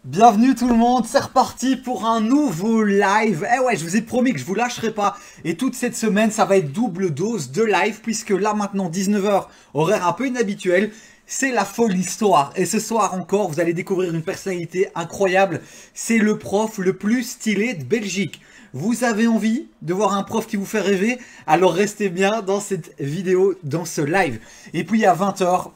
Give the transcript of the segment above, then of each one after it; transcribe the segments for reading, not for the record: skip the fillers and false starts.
Bienvenue tout le monde, c'est reparti pour un nouveau live. Eh ouais, je vous ai promis que je vous lâcherai pas. Et toute cette semaine, ça va être double dose de live, puisque là maintenant 19 h, horaire un peu inhabituel, c'est la folle histoire. Et ce soir encore, vous allez découvrir une personnalité incroyable. C'est le prof le plus stylé de Belgique. Vous avez envie de voir un prof qui vous fait rêver? Alors restez bien dans cette vidéo, dans ce live. Et puis à 20 h,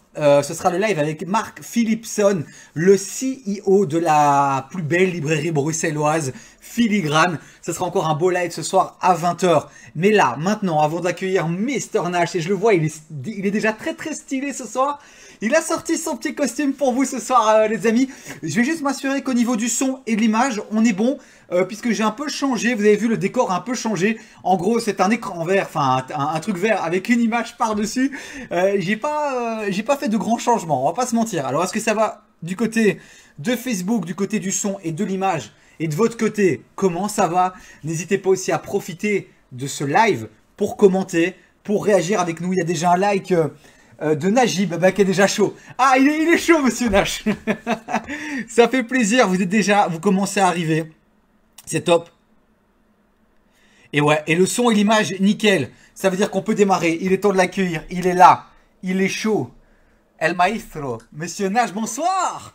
ce sera le live avec Mark Philipson, le CEO de la plus belle librairie bruxelloise, Filigrane. Ce sera encore un beau live ce soir à 20 h. Mais là, maintenant, avant d'accueillir Mister Nash, et je le vois, il est déjà très très stylé ce soir. Il a sorti son petit costume pour vous ce soir, les amis. Je vais juste m'assurer qu'au niveau du son et de l'image, on est bon. Puisque j'ai un peu changé, vous avez vu, le décor a un peu changé. En gros, c'est un écran vert, enfin un truc vert avec une image par-dessus. J'ai pas fait de grands changements, on va pas se mentir. Alors, est-ce que ça va du côté de Facebook, du côté du son et de l'image? Et de votre côté, comment ça va? N'hésitez pas aussi à profiter de ce live pour commenter, pour réagir avec nous. Il y a déjà un like de Najib qui est déjà chaud. Ah, il est chaud, monsieur Nash. Ça fait plaisir, vous commencez à arriver. C'est top. Et ouais, et le son et l'image, nickel. Ça veut dire qu'on peut démarrer. Il est temps de l'accueillir. Il est là. Il est chaud. El Maestro. Monsieur Nash, bonsoir.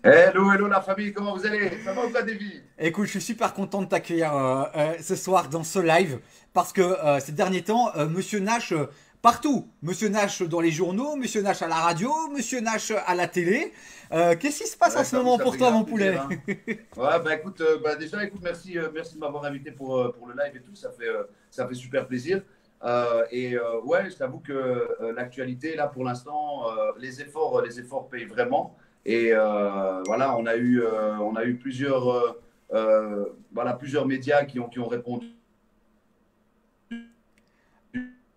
Hello, hello la famille, comment vous allez? Ça va ou pas, Davy? Écoute, je suis super content de t'accueillir ce soir dans ce live. Parce que ces derniers temps, Monsieur Nash, partout. Monsieur Nash dans les journaux, Monsieur Nash à la radio, Monsieur Nash à la télé. Qu'est-ce qui se passe en ce moment pour toi, mon poulet? Hein. Ouais, bah écoute, déjà, écoute, merci, merci de m'avoir invité pour le live et tout, ça fait super plaisir. Ouais, je t'avoue que l'actualité, là, pour l'instant, les efforts payent vraiment. Et voilà, on a eu plusieurs médias qui ont répondu.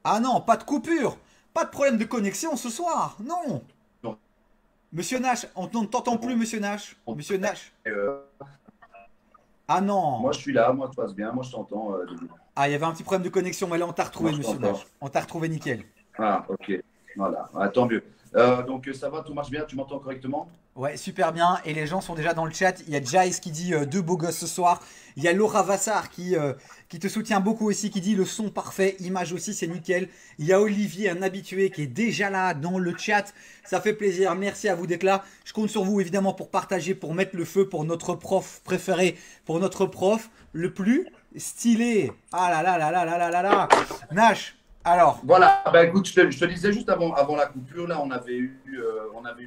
Ah non, pas de coupure. Pas de problème de connexion ce soir. Non. Monsieur Nash, on ne t'entend plus, Monsieur Nash. Monsieur Nash. Ah non. Moi, je suis là, moi, tout passe bien, moi, je t'entends. Ah, il y avait un petit problème de connexion, mais là, on t'a retrouvé, Moi, je Monsieur t'entends. Nash. On t'a retrouvé nickel. Ah, ok. Voilà, ah, tant mieux. Donc, ça va, tout marche bien, tu m'entends correctement? Ouais, super bien. Et les gens sont déjà dans le chat. Il y a Jace qui dit deux beaux gosses ce soir. Il y a Laura Vassar qui te soutient beaucoup aussi, qui dit le son parfait, image aussi, c'est nickel. Il y a Olivier, un habitué, qui est déjà là dans le chat. Ça fait plaisir. Merci à vous d'être là. Je compte sur vous évidemment pour partager, pour mettre le feu pour notre prof préféré, pour notre prof le plus stylé. Ah là là là là là là là là. Nash, alors. Voilà, bah, écoute, je te disais juste avant la coupure, là, on avait eu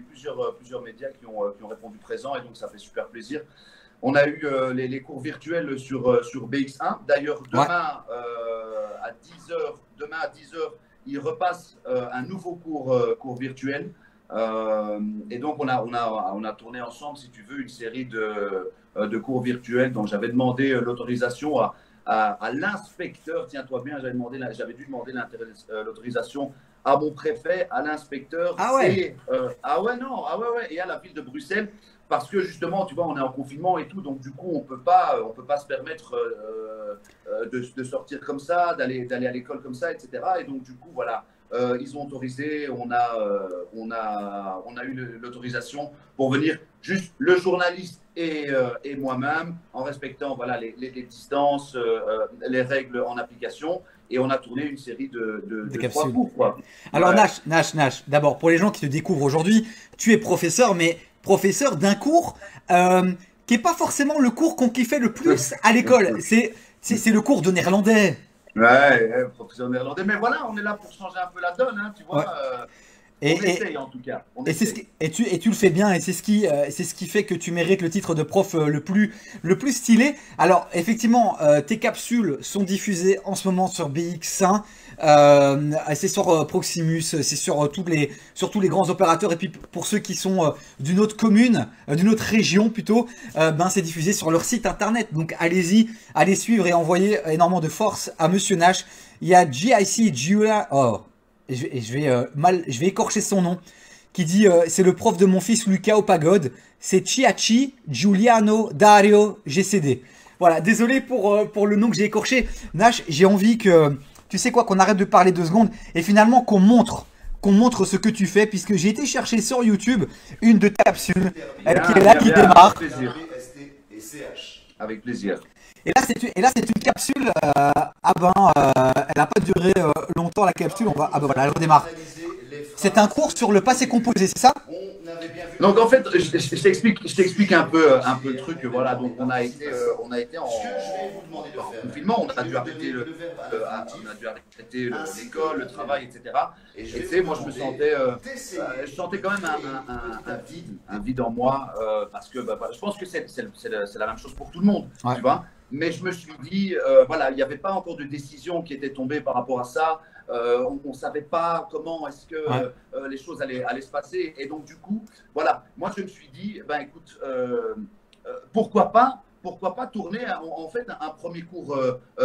plusieurs médias qui ont répondu présent et donc ça fait super plaisir. On a eu les cours virtuels sur BX1. D'ailleurs, Ouais. à 10 h, il repasse un nouveau cours virtuel. Et donc, on a tourné ensemble, si tu veux, une série de cours virtuels. Donc, j'avais demandé l'autorisation à l'inspecteur. Tiens-toi bien, j'avais dû demander l'autorisation à mon préfet, à l'inspecteur Ah ouais. et et à la ville de Bruxelles. Parce que justement, tu vois, on est en confinement et tout, donc du coup, on peut pas se permettre de sortir comme ça, d'aller à l'école comme ça, etc. Et donc du coup, voilà, ils ont autorisé, on a eu l'autorisation pour venir juste le journaliste et moi-même, en respectant voilà les distances, les règles en application. Et on a tourné une série de Des 3 capsules. cours, quoi. Alors Ouais. Nash, d'abord pour les gens qui te découvrent aujourd'hui, tu es professeur, mais professeur d'un cours qui est pas forcément le cours qu'on kiffait le plus à l'école. C'est le cours de néerlandais. Ouais, professeur néerlandais. Mais voilà, on est là pour changer un peu la donne, hein, tu Ouais. vois. Et, On et, essaye en tout cas. On et essaye. tu le fais bien, et c'est ce qui fait que tu mérites le titre de prof le plus stylé. Alors effectivement, tes capsules sont diffusées en ce moment sur BX1. C'est sur Proximus, c'est sur sur tous les grands opérateurs. Et puis pour ceux qui sont d'une autre commune, d'une autre région plutôt, c'est diffusé sur leur site internet. Donc allez-y, allez suivre et envoyer énormément de force à Monsieur Nash. Il y a GIC Julia. Oh, je vais écorcher son nom, qui dit c'est le prof de mon fils Lucas au pagode, c'est Chiachi Giuliano Dario GCD. Voilà, désolé pour le nom que j'ai écorché. Nash, j'ai envie que, tu sais quoi, qu'on arrête de parler 2 secondes et finalement qu'on montre qu'on montre ce que tu fais, puisque j'ai été chercher sur YouTube une de tes capsules qui est là, Bien, qui bien, démarre. avec plaisir. Avec plaisir. Et là, c'est une capsule. Elle n'a pas duré longtemps la capsule. Ah ben voilà, elle redémarre. C'est un cours sur le passé composé, c'est ça? Donc en fait, je t'explique un peu le truc. Voilà, donc on a été en confinement, on a dû arrêter l'école, le travail, etc. Et tu sais, moi je sentais quand même un vide en moi parce que je pense que c'est la même chose pour tout le monde, Ouais. tu vois. Mais je me suis dit, voilà, il n'y avait pas encore de décision qui était tombée par rapport à ça. On ne savait pas comment est-ce que les choses allaient se passer. Et donc, du coup, voilà, moi, je me suis dit, ben écoute, pourquoi pas tourner en fait un premier cours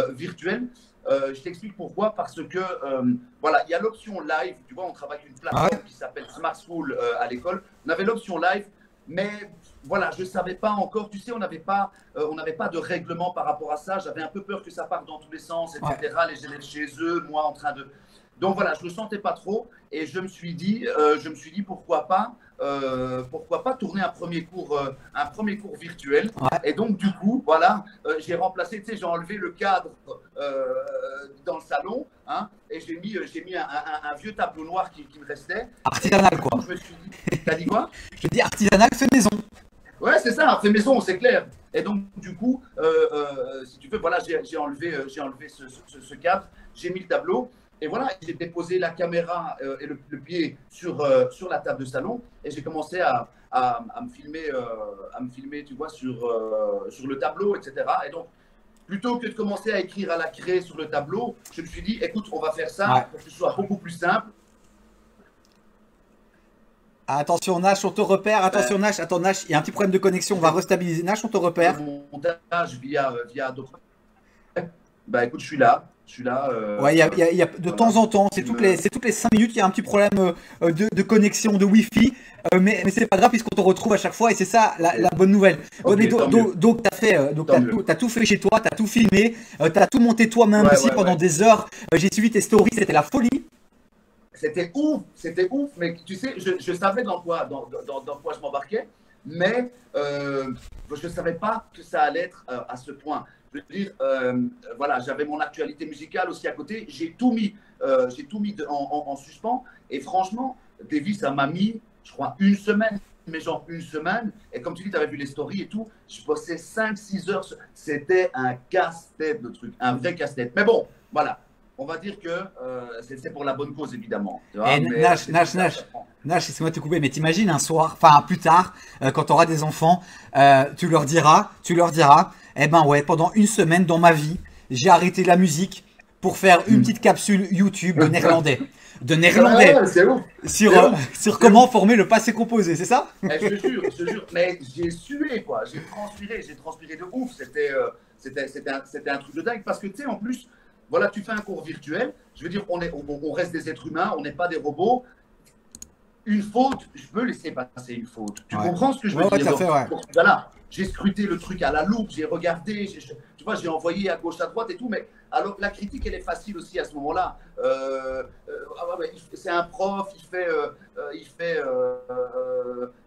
virtuel. Je t'explique pourquoi. Parce que, voilà, il y a l'option live. Tu vois, on travaille avec une plateforme qui s'appelle Smart School à l'école. On avait l'option live, mais voilà, je ne savais pas encore. Tu sais, on n'avait pas de règlement par rapport à ça. J'avais un peu peur que ça parte dans tous les sens, etc. Les élèves chez eux, moi en train de… Donc voilà, je ne le sentais pas trop et je me suis dit pourquoi pas tourner un premier cours virtuel. Ouais. Et donc du coup, voilà, j'ai remplacé, tu sais, j'ai enlevé le cadre dans le salon, hein, et j'ai mis un vieux tableau noir qui me restait. Artisanal, quoi. Je me suis dit, t'as dit quoi? Je dis artisanal, fait maison. Ouais, c'est ça, fait maison, c'est clair. Et donc, du coup, si tu veux, voilà, j'ai enlevé ce cadre, j'ai mis le tableau, et voilà, j'ai déposé la caméra et le pied sur la table de salon, et j'ai commencé à me filmer, tu vois, sur le tableau, etc. Et donc, plutôt que de commencer à écrire à la craie sur le tableau, je me suis dit, écoute, on va faire ça pour que ce soit beaucoup plus simple. Attention Nash, on te repère. Attention Nash, attends Nash, il y a un petit problème de connexion, on va restabiliser. Nash, on te repère. Montage via d'autres. Bah écoute, je suis là. Ouais, il y a de temps en temps, c'est toutes les 5 minutes, il y a un petit problème de connexion, de Wi-Fi. Mais c'est pas grave puisqu'on te retrouve à chaque fois et c'est ça la bonne nouvelle. Okay, donc t'as tout fait chez toi, t'as tout filmé, t'as tout monté toi-même aussi pendant des heures. J'ai suivi tes stories, c'était la folie. C'était ouf, mais tu sais, je savais dans quoi je m'embarquais, mais je ne savais pas que ça allait être à ce point. Je veux dire, voilà, j'avais mon actualité musicale aussi à côté, j'ai tout mis en suspens, et franchement, Davy, ça m'a mis, je crois, une semaine, mais genre une semaine, et comme tu dis, tu avais vu les stories et tout, je bossais 5-6 heures, c'était un casse-tête de truc, un vrai casse-tête. Mais bon, voilà. On va dire que c'est pour la bonne cause, évidemment. Tu vois, Nash, laisse-moi te couper, mais t'imagines un soir, enfin plus tard, quand tu auras des enfants, tu leur diras, eh ben ouais, pendant une semaine dans ma vie, j'ai arrêté la musique pour faire une petite capsule YouTube de néerlandais. C'est ouf. Sur comment former le passé composé, c'est ça? Je te jure, mais j'ai sué, quoi. J'ai transpiré de ouf. C'était un truc de dingue parce que, tu sais, en plus, voilà, tu fais un cours virtuel. Je veux dire, on reste des êtres humains, on n'est pas des robots. Une faute, je peux laisser passer une faute. Tu comprends ce que je veux dire? Donc, voilà, j'ai scruté le truc à la loupe, j'ai regardé, tu vois, j'ai envoyé à gauche, à droite et tout. Mais alors, la critique, elle est facile aussi à ce moment-là. C'est un prof, il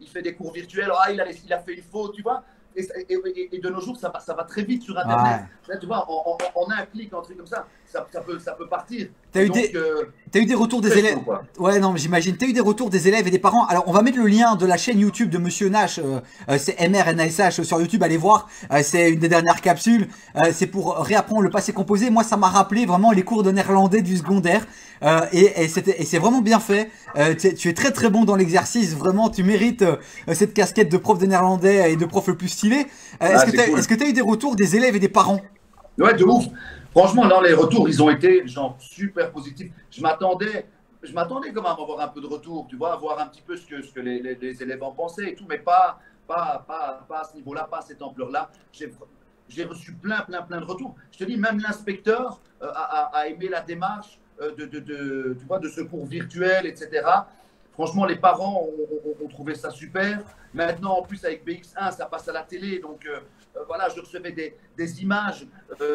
fait des cours virtuels. Ah, il a fait une faute, tu vois. Et de nos jours, ça va très vite sur Internet. Là, tu vois, en un clic, un truc comme ça, ça peut partir. T'as eu des retours des élèves? Ouais, non, j'imagine. T'as eu des retours des élèves et des parents. Alors, on va mettre le lien de la chaîne YouTube de Monsieur Nash. C'est MRNASH sur YouTube. Allez voir. C'est une des dernières capsules. C'est pour réapprendre le passé composé. Moi, ça m'a rappelé vraiment les cours de néerlandais du secondaire. Et c'est vraiment bien fait. Tu es très très bon dans l'exercice. Vraiment, tu mérites cette casquette de prof de néerlandais et de prof le plus stylé. Est-ce que tu as eu des retours des élèves et des parents? Ouais, de ouf. Franchement, dans les retours, ils ont été genre super positifs. Je m'attendais quand même à avoir un peu de retour, tu vois, à voir un petit peu ce que les élèves en pensaient et tout, mais pas à ce niveau-là, pas à cette ampleur-là. J'ai reçu plein de retours. Je te dis, même l'inspecteur a aimé la démarche tu vois, de ce cours virtuel, etc. Franchement, les parents ont trouvé ça super. Maintenant, en plus, avec BX1, ça passe à la télé. Donc, voilà, je recevais des images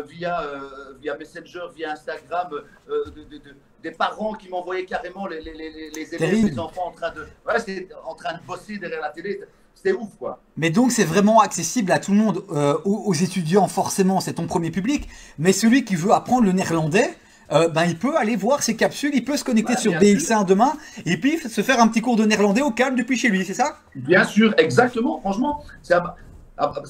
via Messenger, via Instagram, des parents qui m'envoyaient carrément les élèves, Terrible. les enfants ouais, en train de bosser derrière la télé. C'était ouf, quoi. Mais donc c'est vraiment accessible à tout le monde, aux étudiants forcément, c'est ton premier public, mais celui qui veut apprendre le néerlandais, ben il peut aller voir ces capsules, il peut se connecter Ouais, sur bien sûr. BX1 demain, et puis se faire un petit cours de néerlandais au calme depuis chez lui, c'est ça? Bien sûr, exactement. Franchement, c'est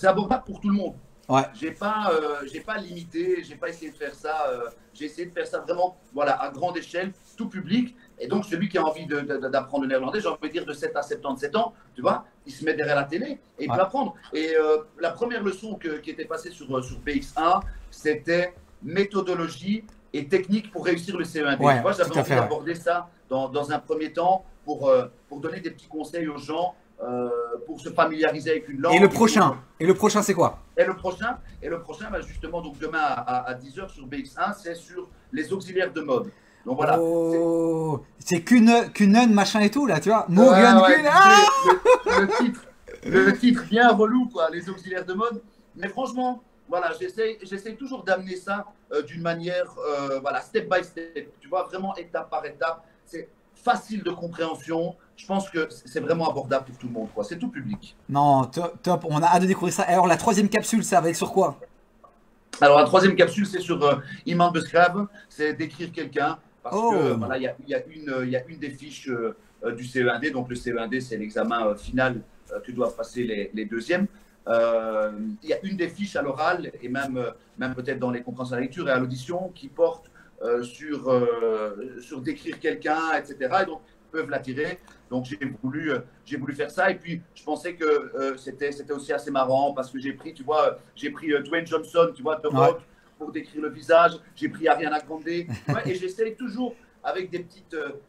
abordable pour tout le monde. Ouais. J'ai pas limité, j'ai pas essayé de faire ça. J'ai essayé de faire ça vraiment, voilà, à grande échelle, tout public. Et donc, celui qui a envie d'apprendre le néerlandais, j'ai envie de dire de 7 à 77 ans, tu vois, il se met derrière la télé et il Ouais. peut apprendre. Et la première leçon qui était passée sur BX1, c'était méthodologie et technique pour réussir le CE1D. Ouais, Tu vois, j'avais tout à envie fait, ouais. d'aborder ça dans un premier temps pour donner des petits conseils aux gens, pour se familiariser avec une langue. Et le prochain c'est quoi? Et le prochain bah, justement, donc demain à 10h sur BX1, c'est sur les auxiliaires de mode. Donc voilà. Oh, c'est Kunen machin et tout là, tu vois? Ouais, Morgan ouais, Kuhn, ah le titre bien relou, quoi, les auxiliaires de mode. Mais franchement, voilà, j'essaie toujours d'amener ça d'une manière, voilà, step by step. Tu vois, vraiment étape par étape. C'est facile de compréhension. Je pense que c'est vraiment abordable pour tout le monde, quoi. C'est tout public. Non, top, on a hâte de découvrir ça. Alors la troisième capsule, ça va être sur quoi? Alors, la troisième capsule, c'est sur Iman Beskrave, c'est d'écrire quelqu'un, parce que Oh, voilà, il y a une des fiches du CE1D. Donc, le CE1D, c'est l'examen final que doivent passer les deuxièmes. Il y a une des fiches à l'oral et même peut-être dans les compréhensions à la lecture et à l'audition qui porte sur décrire quelqu'un, etc. Et donc, peuvent l'attirer. Donc, j'ai voulu faire ça. Et puis, je pensais que c'était aussi assez marrant parce que tu vois, j'ai pris Dwayne Johnson, tu vois, The ouais. Rock, pour décrire le visage. J'ai pris Ariana Grande. Ouais, et j'essaie toujours, avec des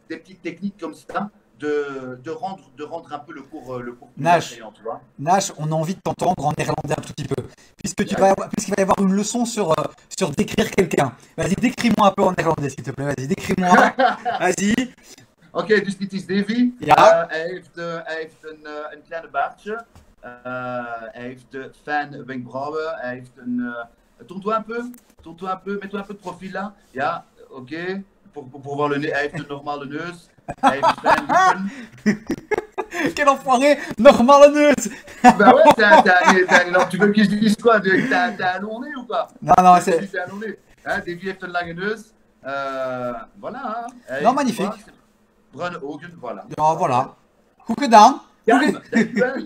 petites techniques comme ça, de rendre un peu le cours plus Nash, attrayant, tu vois. Nash, on a envie de t'entendre en néerlandais un tout petit peu. Ouais. Puisqu'il va y avoir une leçon sur décrire quelqu'un. Vas-y, décris-moi un peu en néerlandais, s'il te plaît. Vas-y, décris-moi. Vas-y. Oké, dus dit is Davy. Ja. Hij heeft een kleine baardje. Hij heeft fijne wenkbrauwen. Hij heeft een. Tourne-toi un peu. Tourne-toi un peu. Mets-toi un peu de profil là. Ja, oké. Pour voir le nez. Hij heeft een normale neus. Hij heeft fijne lippen. Quel enfoiré. Normal neus. Bah ouais, alors, tu veux que je dise quoi? T'as un long nez ou pas? Non, non, T'as un long nez. Hein, Davy heeft een lange neus. Voilà. Hein. Non, magnifique. Bruine ogen, voilà. Oh, voilà. Hook down. Calme,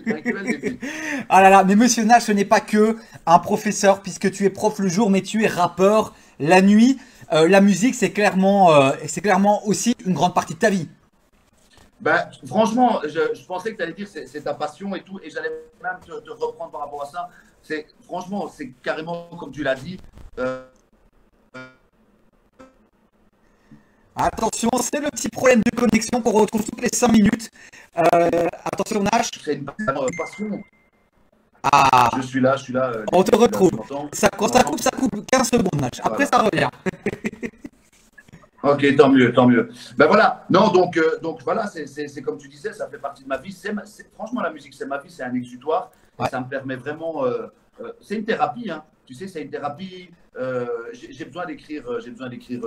dankjewel, Davy. Ah là là, mais Monsieur Nash, ce n'est pas que un professeur, puisque tu es prof le jour, mais tu es rappeur la nuit. La musique, c'est clairement aussi une grande partie de ta vie. Ben, franchement, je pensais que tu allais dire c'est ta passion et tout, et j'allais même te reprendre par rapport à ça. Franchement, c'est carrément comme tu l'as dit. Attention, c'est le petit problème de connexion qu'on retrouve toutes les 5 minutes. Attention Nash. C'est une passion. Ah, Je suis là. on te retrouve. Quand ça coupe 15 secondes Nash. Après, Voilà. ça revient. Ok, tant mieux. Ben voilà. Non, donc voilà, c'est comme tu disais, ça fait partie de ma vie. Franchement, la musique, c'est ma vie, c'est un exutoire. Et Ouais. ça me permet vraiment. C'est une thérapie, hein. Tu sais, c'est une thérapie. J'ai besoin d'écrire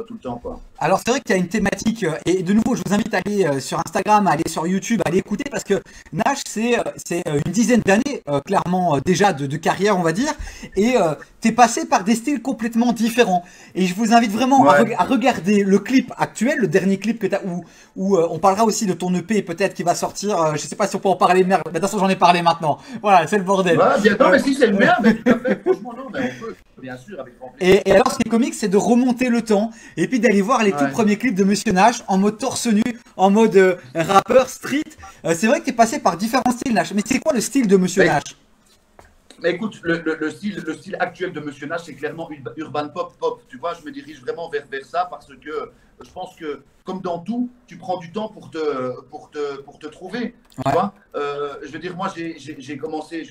tout le temps, quoi. Alors c'est vrai qu'il y a une thématique, et de nouveau je vous invite à aller sur Instagram, à aller sur YouTube, à aller écouter, parce que Nash c'est une dizaine d'années clairement déjà de carrière on va dire, et t'es passé par des styles complètement différents. Et je vous invite vraiment Ouais. à regarder le clip actuel, le dernier clip que t'as, où on parlera aussi de ton EP peut-être qui va sortir, je sais pas si on peut en parler, merde, mais de toute façon j'en ai parlé maintenant, voilà c'est le bordel. Voilà, bien, non, mais si c'est le meilleur, mais tout à fait, franchement, non, mais on peut, bien sûr, avec grand plaisir. Et alors, ce qui est comique, c'est de remonter le temps et puis d'aller voir les tout Ouais. premiers clips de Monsieur Nash en mode torse nu, en mode rappeur, street. C'est vrai que tu es passé par différents styles, Nash. Mais c'est quoi le style de Monsieur Mais- Nash? Mais écoute, le style actuel de Monsieur Nash, c'est clairement urban pop. Tu vois, je me dirige vraiment vers ça parce que je pense que, comme dans tout, tu prends du temps pour te trouver. Tu Ouais. vois. Je veux dire, moi, j'ai commencé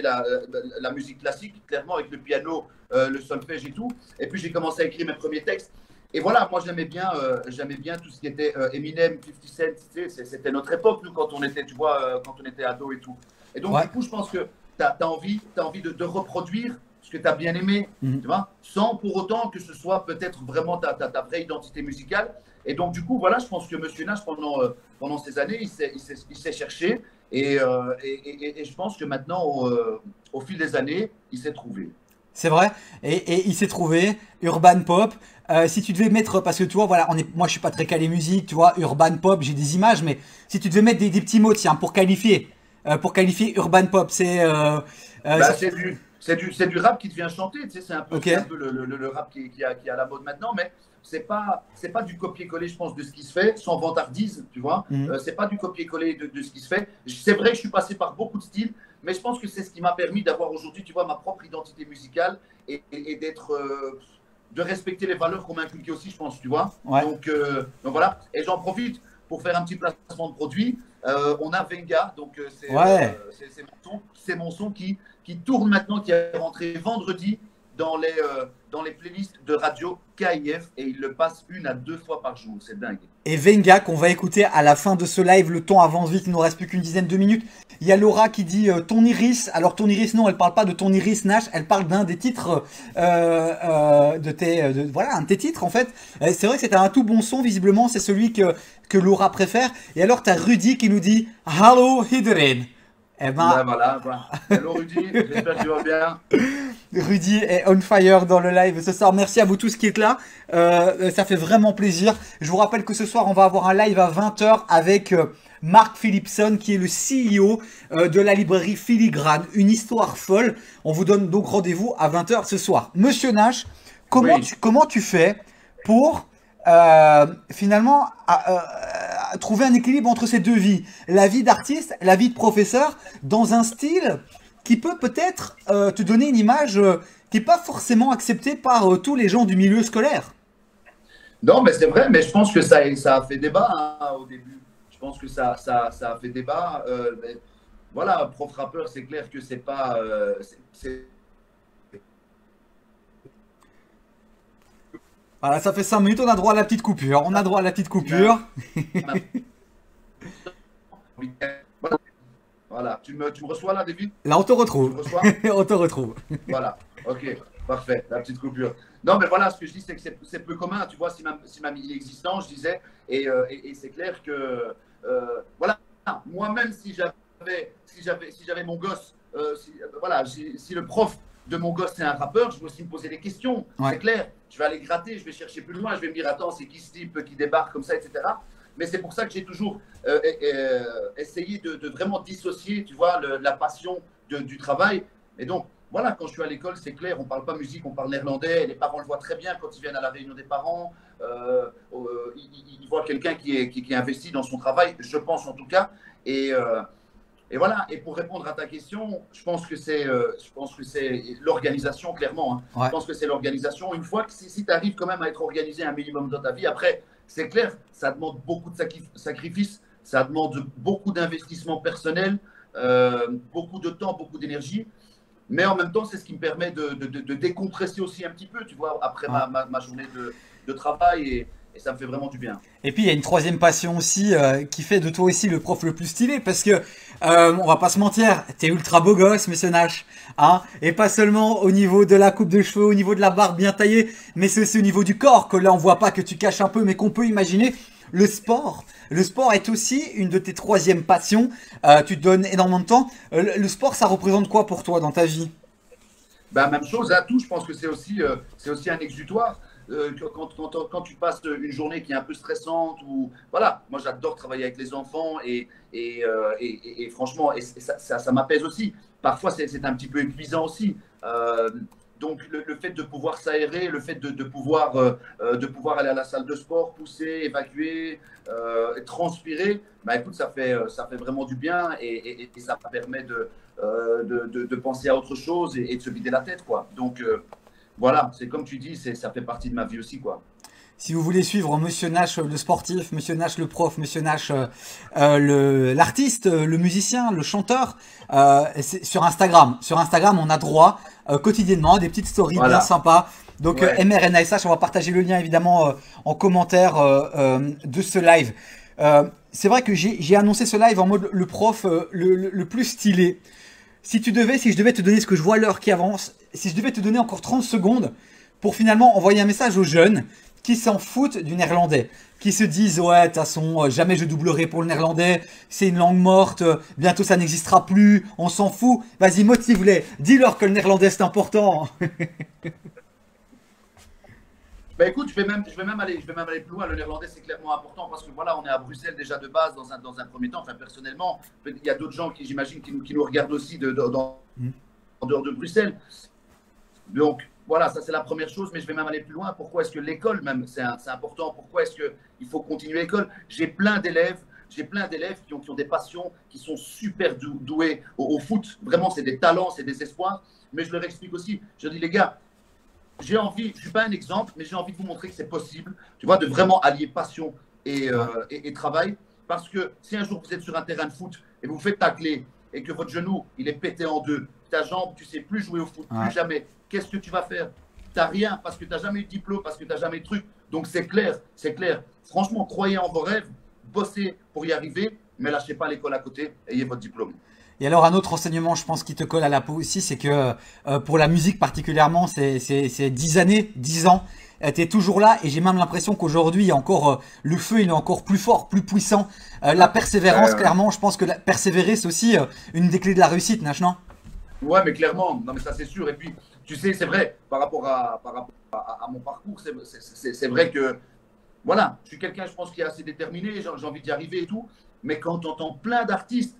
la musique classique, clairement, avec le piano, le solfège et tout. Et puis, j'ai commencé à écrire mes premiers textes. et voilà, moi j'aimais bien tout ce qui était Eminem, 50 Cent, tu sais, c'était notre époque, nous, quand on était, tu vois, quand on était ado et tout. Et donc, Ouais. du coup, je pense que tu as, envie de reproduire ce que tu as bien aimé, Mhm. tu vois, sans pour autant que ce soit peut-être vraiment ta vraie identité musicale. Et donc, du coup, voilà, je pense que Monsieur Nash, pendant ces années, il s'est cherché. Et je pense que maintenant, au fil des années, il s'est trouvé. C'est vrai. Et il s'est trouvé urban pop. Si tu devais mettre, parce que tu vois, voilà, moi je suis pas très calé musique, tu vois, urban pop, j'ai des images, mais si tu devais mettre des petits mots, tiens, pour qualifier urban pop, Bah, si tu- c'est du rap qui devient chanté, tu sais, ok, c'est un peu le rap qui est à la mode maintenant, mais c'est pas du copier-coller, je pense, de ce qui se fait, sans vantardise, tu vois. Mhm. C'est pas du copier-coller de ce qui se fait. C'est vrai que je suis passé par beaucoup de styles, mais je pense que c'est ce qui m'a permis d'avoir aujourd'hui, tu vois, ma propre identité musicale et d'être, de respecter les valeurs qu'on m'a inculquées aussi, je pense, tu vois. Ouais, Donc voilà, et j'en profite pour faire un petit placement de produit. On a Venga, donc ouais. c'est mon son qui tourne maintenant, qui est rentré vendredi dans les playlists de radio KIF et il le passe 1 à 2 fois par jour. C'est dingue. Et Venga qu'on va écouter à la fin de ce live. Le temps avance vite, il nous reste plus qu'une dizaine de minutes. Il y a Laura qui dit ton iris. Alors ton iris, non, elle parle pas de ton iris Nash, elle parle d'un des titres voilà, un de tes titres en fait. C'est vrai que c'était un tout bon son. Visiblement, c'est celui que Laura préfère. Et alors t'as Rudy qui nous dit Hallo Hidrin. Eh ben, Là, voilà. Voilà. Hello Rudy, j'espère que tu vas bien. Rudy est on fire dans le live ce soir. Merci à vous tous qui êtes là. Ça fait vraiment plaisir. Je vous rappelle que ce soir, on va avoir un live à 20h avec Mark Phillipson, qui est le CEO de la librairie Filigrane. Une histoire folle. On vous donne donc rendez-vous à 20h ce soir. Monsieur Nash, Oui. comment tu fais pour finalement trouver un équilibre entre ces deux vies, la vie d'artiste, la vie de professeur, dans un style qui peut peut-être te donner une image qui n'est pas forcément acceptée par tous les gens du milieu scolaire. Non, mais c'est vrai, mais je pense que ça a fait débat hein, au début. Je pense que ça a fait débat. Mais voilà, prof rappeur, c'est clair que c'est pas. Voilà, ça fait 5 minutes, on a droit à la petite coupure. On a droit à la petite coupure. Voilà, tu me reçois là, David? Là, on te Tu me retrouve. reçois? On te retrouve. Voilà, ok, parfait, la petite coupure. Non, mais voilà, ce que je dis, c'est que c'est peu commun, tu vois, si ma il est existant, je disais, et c'est clair que, voilà, moi-même, si j'avais mon gosse, voilà, si le prof de mon gosse c'est un rappeur, je vais aussi me poser des questions, Ouais. c'est clair. Je vais aller gratter, je vais chercher plus loin, je vais me dire, attends, c'est qui ce type qui débarque comme ça, etc. Mais c'est pour ça que j'ai toujours essayé de vraiment dissocier, tu vois, la passion du travail. Et donc, voilà, quand je suis à l'école, c'est clair, on ne parle pas musique, on parle néerlandais. Les parents le voient très bien quand ils viennent à la réunion des parents. Ils voient quelqu'un qui est investi dans son travail, je pense en tout cas. Et, euh, et voilà. Et pour répondre à ta question, je pense que c'est l'organisation, clairement. Hein. Je Ouais. pense que c'est l'organisation. Une fois que si tu arrives quand même à être organisé un minimum dans ta vie, après, c'est clair, ça demande beaucoup de sacrifices, ça demande beaucoup d'investissement personnel, beaucoup de temps, beaucoup d'énergie. Mais en même temps, c'est ce qui me permet de décompresser aussi un petit peu, tu vois, après Ouais. ma journée de travail et ça me fait vraiment du bien. Et puis il y a une troisième passion aussi qui fait de toi aussi le prof le plus stylé parce que on va pas se mentir, t'es ultra beau gosse, monsieur Nash, hein, et pas seulement au niveau de la coupe de cheveux, au niveau de la barbe bien taillée, mais c'est aussi au niveau du corps que là on voit pas que tu caches un peu, mais qu'on peut imaginer. Le sport. Le sport est aussi une de tes troisièmes passions. Tu te donnes énormément de temps. Le sport, ça représente quoi pour toi dans ta vie? Ben, même chose à tout, je pense que c'est aussi un exutoire. Quand tu passes une journée qui est un peu stressante, ou voilà, moi j'adore travailler avec les enfants et franchement, ça m'apaise aussi. Parfois c'est un petit peu épuisant aussi. Donc le fait de pouvoir s'aérer, le fait de pouvoir aller à la salle de sport, pousser, évacuer, transpirer, bah écoute, ça fait vraiment du bien et ça permet de penser à autre chose et de se vider la tête, quoi. Donc voilà, c'est comme tu dis, ça fait partie de ma vie aussi, quoi. Si vous voulez suivre Monsieur Nash le sportif, Monsieur Nash le prof, Monsieur Nash l'artiste, le musicien, le chanteur, c'est sur Instagram. Sur Instagram, on a droit quotidiennement à des petites stories bien sympas. Donc MRNASH, on va partager le lien évidemment en commentaire de ce live. C'est vrai que j'ai annoncé ce live en mode le prof le plus stylé. Si je devais te donner ce que je vois à l'heure qui avance, si je devais te donner encore 30 secondes pour finalement envoyer un message aux jeunes qui s'en foutent du néerlandais, qui se disent ouais de toute façon jamais je doublerai pour le néerlandais, c'est une langue morte, bientôt ça n'existera plus, on s'en fout, vas-y motive-les, dis-leur que le néerlandais c'est important. Bah écoute, je vais même aller plus loin. Le néerlandais, c'est clairement important parce que voilà, on est à Bruxelles déjà de base dans un premier temps. Enfin, personnellement, il y a d'autres gens qui, j'imagine, qui nous regardent aussi en dehors de Bruxelles. Donc voilà, ça c'est la première chose. Mais je vais même aller plus loin. Pourquoi est-ce que l'école même, c'est important? Pourquoi est-ce qu'il faut continuer l'école? J'ai plein d'élèves qui ont des passions, qui sont super doués au foot. Vraiment, c'est des talents, c'est des espoirs. Mais je leur explique aussi. Je dis les gars. J'ai envie, je ne suis pas un exemple, mais j'ai envie de vous montrer que c'est possible, tu vois, de vraiment allier passion et travail. Parce que si un jour vous êtes sur un terrain de foot et vous faites tacler et que votre genou, il est pété en deux, ta jambe, tu ne sais plus jouer au foot, plus jamais, qu'est-ce que tu vas faire? Tu n'as rien parce que tu n'as jamais eu de diplôme, parce que tu n'as jamais eu de truc. Donc c'est clair, c'est clair. Franchement, croyez en vos rêves, bossez pour y arriver, mais lâchez pas l'école à côté, ayez votre diplôme. Et alors un autre enseignement, je pense, qui te colle à la peau aussi, c'est que pour la musique particulièrement, c'est 10 années, 10 ans, tu es toujours là et j'ai même l'impression qu'aujourd'hui, encore le feu, il est encore plus fort, plus puissant. La persévérance, clairement, je pense que persévérer, c'est aussi une des clés de la réussite, Nash, non? Ouais, mais clairement, non mais ça c'est sûr. Et puis, tu sais, c'est vrai, par rapport à mon parcours, c'est vrai que, voilà, je suis quelqu'un, je pense, qui est assez déterminé, j'ai envie d'y arriver et tout, mais quand on entend plein d'artistes,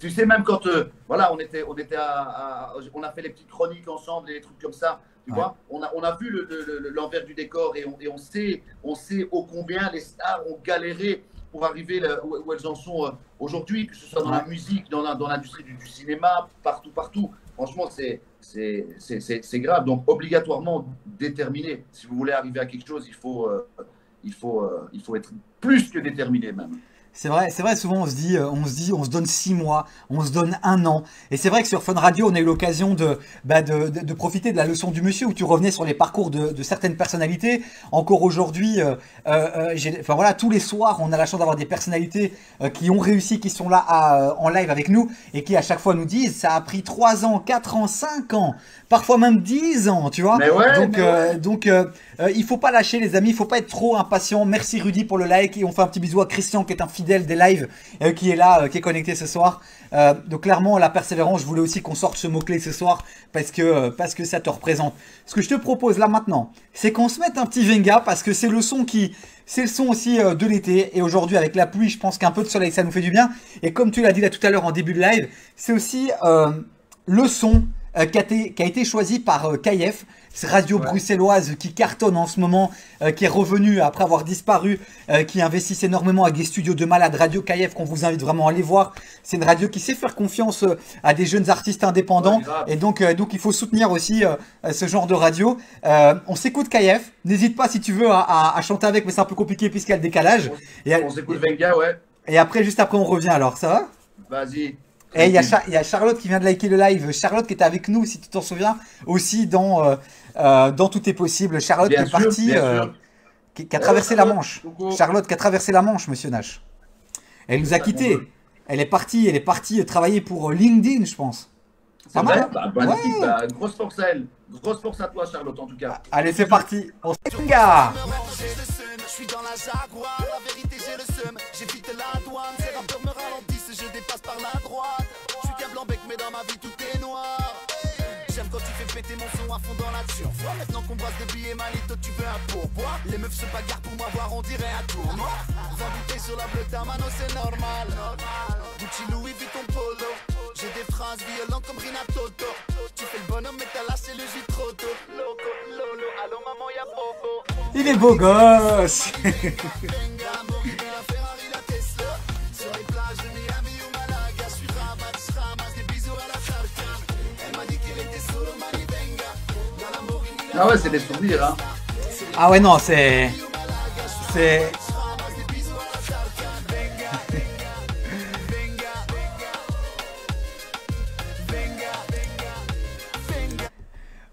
tu sais, même quand voilà, on a fait les petites chroniques ensemble, et des trucs comme ça, tu vois, on a vu l'envers du décor et on sait ô combien les stars ont galéré pour arriver où elles en sont aujourd'hui, que ce soit dans la musique, dans l'industrie du cinéma, partout. Franchement, c'est grave. Donc, obligatoirement déterminé. Si vous voulez arriver à quelque chose, il faut être plus que déterminé même. C'est vrai, souvent on se donne 6 mois, on se donne 1 an. Et c'est vrai que sur Fun Radio, on a eu l'occasion de profiter de la leçon du monsieur où tu revenais sur les parcours de certaines personnalités. Encore aujourd'hui, enfin voilà, tous les soirs, on a la chance d'avoir des personnalités qui ont réussi, qui sont là en live avec nous et qui à chaque fois nous disent ça a pris 3 ans, 4 ans, 5 ans, parfois même 10 ans, tu vois. Donc il faut pas lâcher les amis, il faut pas être trop impatient. Merci Rudy pour le like et on fait un petit bisou à Christian qui est un fidèle des lives, qui est là, qui est connecté ce soir. Donc clairement la persévérance, je voulais aussi qu'on sorte ce mot-clé ce soir parce que ça te représente. Ce que je te propose là maintenant, c'est qu'on se mette un petit Venga parce que c'est le son aussi de l'été et aujourd'hui avec la pluie, je pense qu'un peu de soleil ça nous fait du bien. Et comme tu l'as dit là tout à l'heure en début de live, c'est aussi le son qui a été choisi par KF, cette radio bruxelloise qui cartonne en ce moment, qui est revenue après avoir disparu, qui investisse énormément avec des studios de malades. Radio KF qu'on vous invite vraiment à aller voir. C'est une radio qui sait faire confiance à des jeunes artistes indépendants et donc il faut soutenir aussi ce genre de radio. On s'écoute KF. N'hésite pas si tu veux à chanter avec, mais c'est un peu compliqué puisqu'il y a le décalage. On s'écoute Venga, ouais. Et après, juste après, on revient alors, ça va? Vas-y. Et il y a Charlotte qui vient de liker le live. Charlotte qui était avec nous, si tu t'en souviens, aussi dans Tout est possible. Charlotte qui est partie, qui a traversé la Manche. Charlotte qui a traversé la Manche, monsieur Nash. Elle nous a quittés. Elle est partie travailler pour LinkedIn, je pense. C'est vrai, magnifique. Grosse force à elle. Grosse force à toi, Charlotte, en tout cas. Allez, c'est parti. On se gars. Je suis dans la Jaguar, la vérité j'ai le seum, j'évite la douane, ces rappeurs me ralentissent, je dépasse par la droite. Je suis qu'un blanc-bec mais dans ma vie tout est noir. J'aime quand tu fais péter mon son à fond dans la turf. Maintenant qu'on brasse des billets malito, tu veux un pourboire. Les meufs se bagarrent pour m'avoir, on dirait un tournoi. Vous embouter sur la bleue mano, c'est normal. Gucci, Louis Vuitton, Polo. J'ai des phrases violentes comme Rina Toto. Tu fais le bonhomme mais t'as lâché le jus trop tôt. Loco, lolo, allô maman y'a bobo. Il est beau gosse. Ah ouais, c'est des souvenirs, hein. Ah ouais, non, c'est...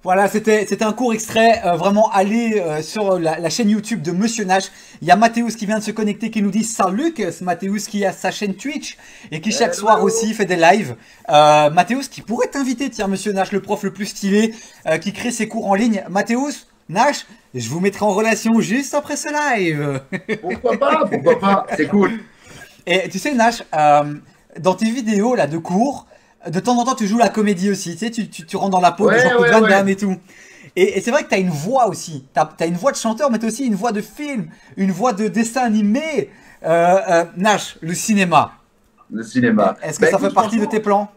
Voilà, c'était un court extrait. Vraiment, allez sur la chaîne YouTube de Monsieur Nash. Il y a Mathéus qui vient de se connecter, qui nous dit salut. C'est Mathéus qui a sa chaîne Twitch et qui chaque soir aussi fait des lives. Mathéus qui pourrait t'inviter, tiens, Monsieur Nash, le prof le plus stylé, qui crée ses cours en ligne. Mathéus, Nash, je vous mettrai en relation juste après ce live. Pourquoi pas, c'est cool. Et tu sais, Nash, dans tes vidéos là de cours, de temps en temps, tu joues la comédie aussi, tu sais, tu rentres dans la peau de Jean-Claude Van Damme et tout. Et c'est vrai que tu as une voix aussi. Tu as une voix de chanteur, mais tu as aussi une voix de film, une voix de dessin animé. Nash, le cinéma. Le cinéma. Est-ce que ça fait partie de tes plans?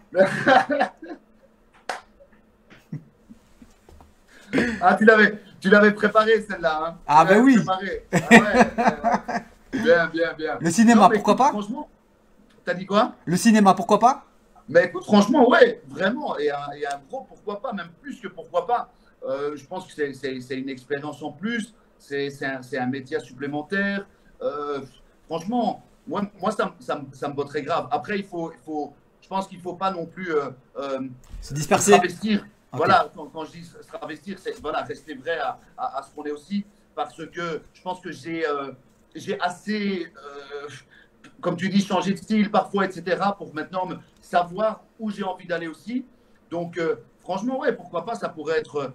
Ah, tu l'avais préparé celle-là. Hein. Ah ben oui. Ah ouais. Bien. Le cinéma, pourquoi pas? Franchement, t'as dit quoi? Le cinéma, pourquoi pas? Mais écoute, franchement, ouais, vraiment. Et un gros pourquoi pas, même plus que pourquoi pas. Je pense que c'est une expérience en plus. C'est un métier supplémentaire. Franchement, moi ça me botterait grave. Après, je pense qu'il ne faut pas non plus se disperser. Se travestir. Okay. Voilà, quand je dis se travestir, c'est voilà, rester vrai à ce qu'on est aussi. Parce que je pense que j'ai assez, comme tu dis, changé de style parfois, etc. pour maintenant savoir où j'ai envie d'aller aussi. Donc, franchement, ouais, pourquoi pas, ça pourrait être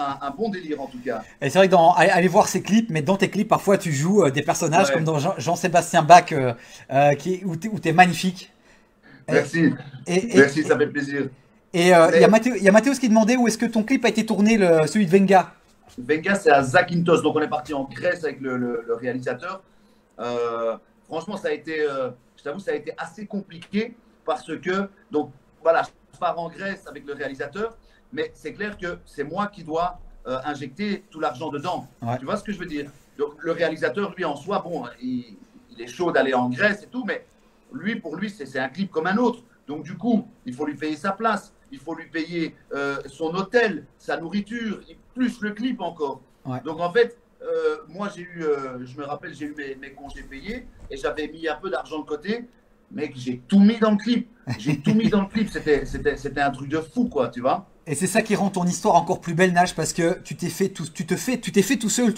un bon délire en tout cas. Et c'est vrai que allez voir ces clips, mais dans tes clips, parfois tu joues des personnages comme dans Jean-Sébastien Bach, où tu es magnifique. Merci. Merci, ça fait plaisir. Et il y a Mathéus qui demandait où est-ce que ton clip a été tourné, celui de Venga. Venga, c'est à Zakynthos, donc on est parti en Grèce avec le réalisateur. Franchement, ça a été, je t'avoue, ça a été assez compliqué parce que, donc voilà, je pars en Grèce avec le réalisateur, mais c'est clair que c'est moi qui dois injecter tout l'argent dedans. Ouais. Tu vois ce que je veux dire? Donc le réalisateur, lui, en soi, bon, il est chaud d'aller en Grèce et tout, mais pour lui, c'est un clip comme un autre. Donc du coup, il faut lui payer sa place, il faut lui payer son hôtel, sa nourriture, plus le clip encore. Ouais. Donc en fait, moi, je me rappelle, j'ai eu mes congés payés et j'avais mis un peu d'argent de côté. Mec, j'ai tout mis dans le clip. C'était un truc de fou, quoi, tu vois. Et c'est ça qui rend ton histoire encore plus belle, Nash, parce que tu te fais tout seul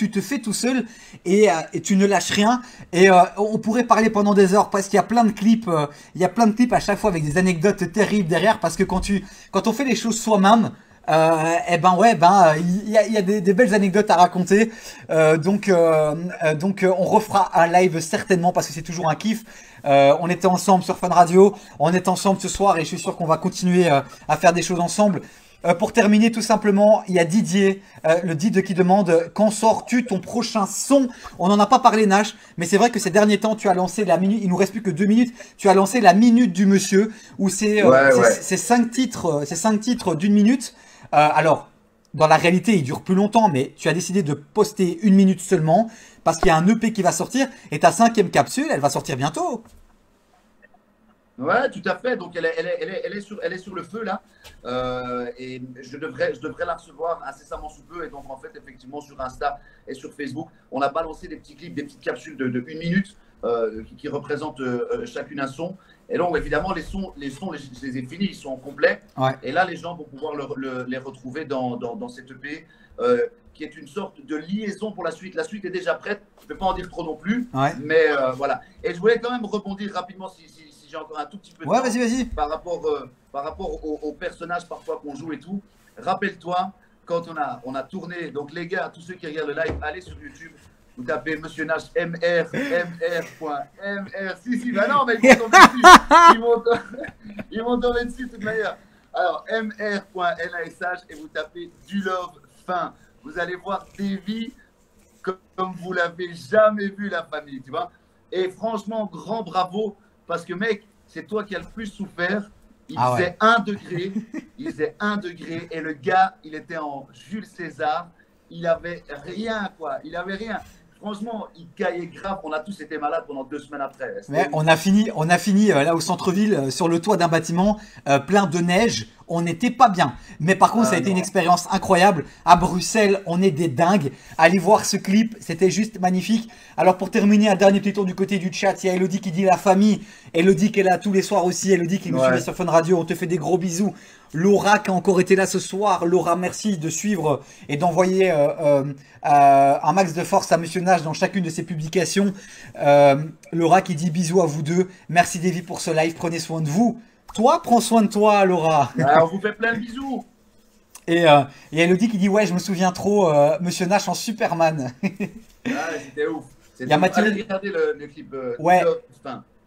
et tu ne lâches rien. Et on pourrait parler pendant des heures parce qu'il y a plein de clips, à chaque fois avec des anecdotes terribles derrière, parce que quand on fait les choses soi-même, il y a des belles anecdotes à raconter. Donc on refera un live certainement parce que c'est toujours un kiff. On était ensemble sur Fun Radio, on est ensemble ce soir et je suis sûr qu'on va continuer à faire des choses ensemble. Pour terminer, tout simplement, il y a Didier, le Did qui demande quand sors-tu ton prochain son? On n'en a pas parlé, Nash, mais c'est vrai que ces derniers temps, tu as lancé la minute, il nous reste plus que 2 minutes, tu as lancé la minute du monsieur, où c'est 5 titres d'1 minute. Alors, dans la réalité, il dure plus longtemps, mais tu as décidé de poster 1 minute seulement, parce qu'il y a un EP qui va sortir, et ta 5e capsule, elle va sortir bientôt. Ouais, tout à fait. Donc, elle est sur le feu, là. Et je devrais la recevoir incessamment sous peu. Et donc, en fait, effectivement, sur Insta et sur Facebook, on a balancé des petits clips, des petites capsules de 1 minute qui représentent chacune un son. Et donc, évidemment, les sons, je les ai finis, ils sont complets. Ouais. Et là, les gens vont pouvoir les retrouver dans cette EP qui est une sorte de liaison pour la suite. La suite est déjà prête. Je ne vais pas en dire trop non plus. Ouais. Mais voilà. Et je voulais quand même rebondir rapidement si j'ai encore un tout petit peu de temps. Vas-y. Par rapport aux personnages parfois qu'on joue et tout. Rappelle-toi, quand on a tourné, donc les gars, tous ceux qui regardent le live, allez sur YouTube. Vous tapez Monsieur Nash mr. Si, bah non, mais ils vont tomber dessus de toute manière. Alors, mr.nash et vous tapez du love fin. Vous allez voir des vies comme vous l'avez jamais vu, la famille, tu vois. Et franchement, grand bravo, parce que mec, c'est toi qui as le plus souffert. Il faisait 1 degré, et le gars, il était en Jules César. Il avait rien, quoi. Il avait rien. franchement, il caillait grave. On a tous été malades pendant 2 semaines après. Ouais, on a fini là au centre-ville, sur le toit d'un bâtiment, plein de neige. On n'était pas bien. Mais par contre, ça a été une expérience incroyable. À Bruxelles, on est des dingues. Allez voir ce clip, c'était juste magnifique. Alors pour terminer, un dernier petit tour du côté du chat. Il y a Elodie qui dit la famille. Elodie qui est là tous les soirs aussi. Elodie qui nous suit sur Fun Radio. On te fait des gros bisous. Laura qui a encore été là ce soir. Laura, merci de suivre et d'envoyer un max de force à Monsieur Nash dans chacune de ses publications. Laura qui dit bisous à vous deux. Merci Davy pour ce live. Prenez soin de vous. Toi, prends soin de toi, Laura. On vous fait plein de bisous. Et Elodie qui dit ouais, je me souviens trop, Monsieur Nash en Superman. C'était ouf. Il y a Mathieu. Regardez le clip. Ouais.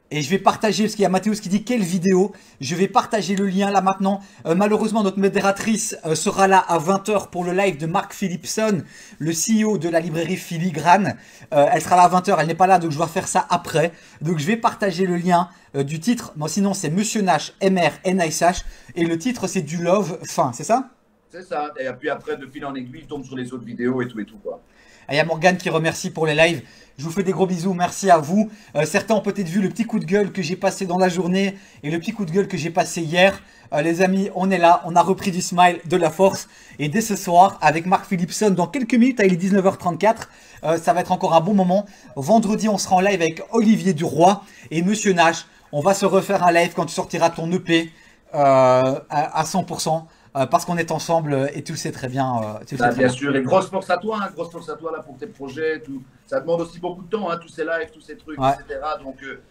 Et je vais partager, parce qu'il y a Mathéus qui dit quelle vidéo. Je vais partager le lien là maintenant. Malheureusement, notre modératrice sera là à 20 h pour le live de Mark Phillipson, le CEO de la librairie Filigrane. Elle sera là à 20 h, elle n'est pas là, donc je dois faire ça après. Donc je vais partager le lien du titre. Bon, sinon, c'est Monsieur Nash, MR-NISH. Et le titre, c'est du Love Fin, c'est ça? C'est ça. Et puis après, de fil en aiguille, il tombe sur les autres vidéos et tout quoi. Il y a Morgane qui remercie pour les lives. Je vous fais des gros bisous, merci à vous. Certains ont peut-être vu le petit coup de gueule que j'ai passé dans la journée et le petit coup de gueule que j'ai passé hier. Les amis, on est là, on a repris du smile, de la force. Et dès ce soir, avec Mark Phillipson, dans quelques minutes, il est 19 h 34, ça va être encore un bon moment. Vendredi, on sera en live avec Olivier Duroy et Monsieur Nash. On va se refaire un live quand tu sortiras ton EP à 100%. Parce qu'on est ensemble et tu le sais très bien. Bien sûr, et grosse force à toi, grosse force à toi là, pour tes projets. Tout. Ça demande aussi beaucoup de temps, tous ces lives, tous ces trucs, etc.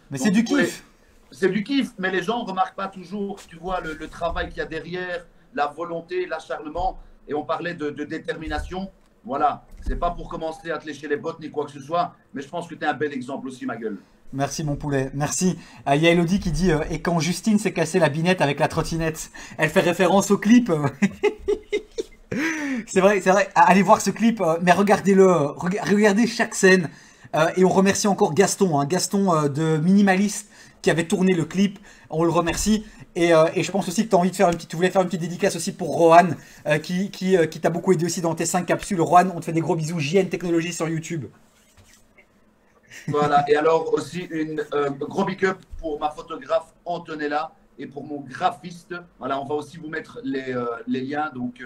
Mais c'est du kiff. C'est du kiff, mais les gens ne remarquent pas toujours, tu vois, le travail qu'il y a derrière, la volonté, l'acharnement. Et on parlait de détermination. Voilà, c'est pas pour commencer à te lécher les bottes ni quoi que ce soit, mais je pense que tu es un bel exemple aussi, ma gueule. Merci mon poulet, merci. Il y a Elodie qui dit et quand Justine s'est cassé la binette avec la trottinette, elle fait référence au clip. C'est vrai, allez voir ce clip, mais regardez-le, regardez chaque scène. Et on remercie encore Gaston, Gaston de Minimaliste qui avait tourné le clip, on le remercie. Et je pense aussi que tu voulais faire une petite dédicace aussi pour Rohan, qui t'a beaucoup aidé aussi dans tes 5 capsules. Rohan, on te fait des gros bisous, JN Technologies sur YouTube. Voilà, et alors aussi gros big up pour ma photographe Antonella et pour mon graphiste. Voilà, on va aussi vous mettre les liens donc,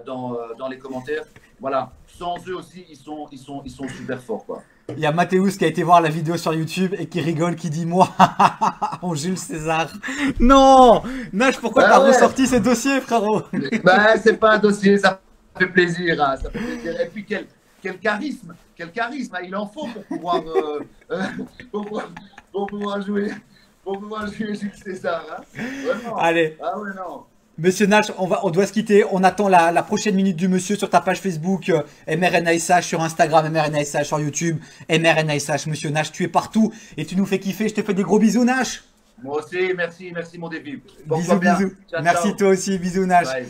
dans les commentaires. Voilà, sans eux aussi, ils sont super forts, quoi. Il y a Mathéus qui a été voir la vidéo sur YouTube et qui rigole, qui dit moi, en Jules César. Non Nash, pourquoi t'as ressorti ce dossier, frérot? C'est pas un dossier, ça fait plaisir, ça fait plaisir. Et puis quel charisme, il en faut pour pouvoir jouer Jules César. Vraiment. Allez. Ah ouais, non. Monsieur Nash, on doit se quitter. On attend la prochaine minute du monsieur sur ta page Facebook, MRNISH, sur Instagram, MRNISH, sur YouTube, MRNISH. Monsieur Nash, tu es partout et tu nous fais kiffer. Je te fais des gros bisous, Nash. Moi aussi, merci mon début. Bisous. Ciao, merci toi aussi, bisous, Nash. Bye.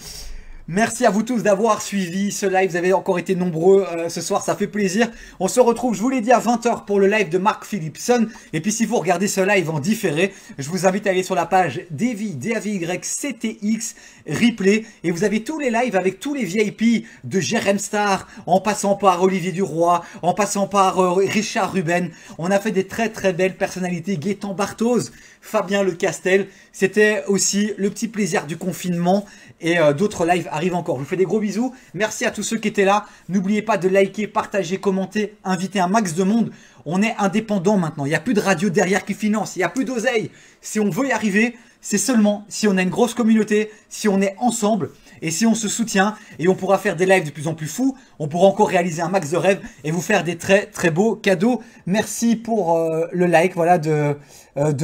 Merci à vous tous d'avoir suivi ce live, vous avez encore été nombreux ce soir, ça fait plaisir. On se retrouve, je vous l'ai dit, à 20 h pour le live de Mark Phillipson. Et puis si vous regardez ce live en différé, je vous invite à aller sur la page Davy, DAVYCTX, replay. Et vous avez tous les lives avec tous les VIP de Jérém Star, en passant par Olivier Duroy, en passant par Richard Ruben. On a fait des très très belles personnalités, Gaëtan Barthoz, Fabien Le Castel. C'était aussi le petit plaisir du confinement. Et d'autres lives arrivent encore. Je vous fais des gros bisous. Merci à tous ceux qui étaient là. N'oubliez pas de liker, partager, commenter, inviter un max de monde. On est indépendant maintenant. Il n'y a plus de radio derrière qui finance. Il n'y a plus d'oseille. Si on veut y arriver, c'est seulement si on a une grosse communauté, si on est ensemble et si on se soutient. Et on pourra faire des lives de plus en plus fous. On pourra encore réaliser un max de rêves et vous faire des très très beaux cadeaux. Merci pour le like, voilà, de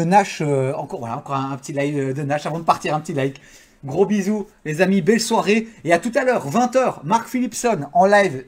Nash. Encore un petit like de Nash avant de partir, un petit like. Gros bisous les amis, belle soirée et à tout à l'heure, 20 h, Mark Phillipson en live.